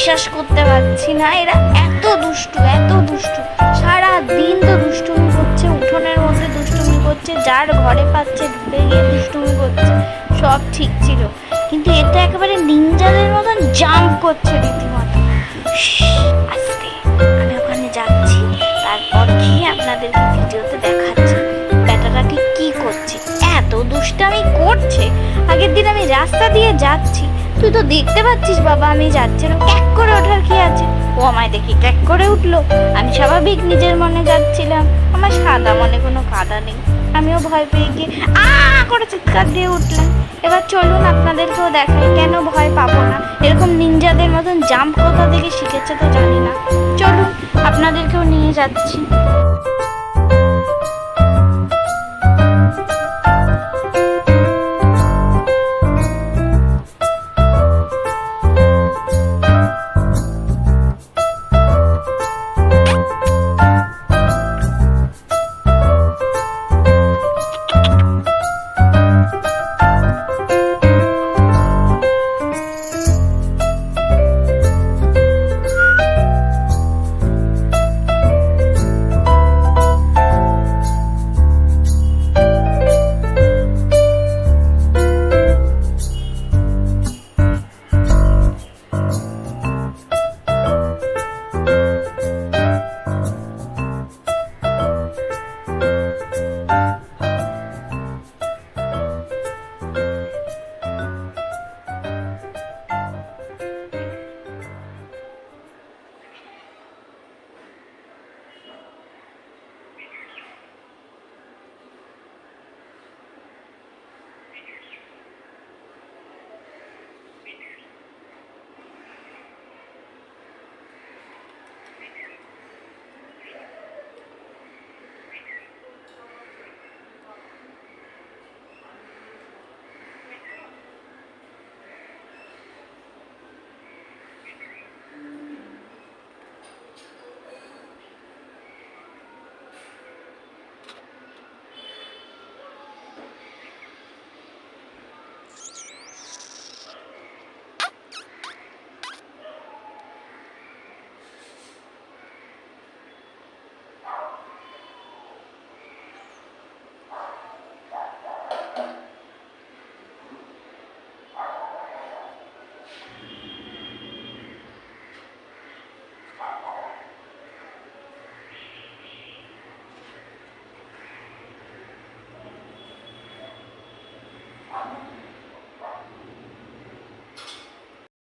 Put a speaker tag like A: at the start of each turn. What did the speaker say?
A: বিশ্বাস করতে পারছি না, এরা এত দুষ্টু এত দুষ্টু। সারা দিন তো দুষ্টুমি করছে, উঠোনের মধ্যে দুষ্টুমি করছে, যার ঘরে পাচ্ছে ঢুকে গিয়ে দুষ্টুমি করছে, সব ঠিক ছিল। কিন্তু এটা একেবারে নিনজাদের মতন জাম্প করছে রীতিমতো। আস্তে, আমি ওখানে যাচ্ছি, তারপর গিয়ে আপনাদেরকে ভিডিওতে দেখাচ্ছি ব্যাটাটা ঠিক কি করছে। এত দুষ্টামি করছে। আগের দিন আমি রাস্তা দিয়ে যাচ্ছি, তুই তো দেখতে পাচ্ছিস বাবা আমি যাচ্ছিলাম, ক্যাক করে ওঠার কি আছে? ও আমায় দেখি ক্যাক করে উঠলো। আমি স্বাভাবিক নিজের মনে যাচ্ছিলাম, আমার সাদা মনে কোনো কাদা নেই। আমিও ভয় পেয়ে গিয়ে করে চিৎকার দিয়ে উঠলাম। এবার চলুন আপনাদেরকেও দেখাই কেন ভয় পাবো না। এরকম নিনজাদের মতন জাম্প কোথা থেকে শিখেছে তো জানি না। চলুন আপনাদেরকেও নিয়ে যাচ্ছি।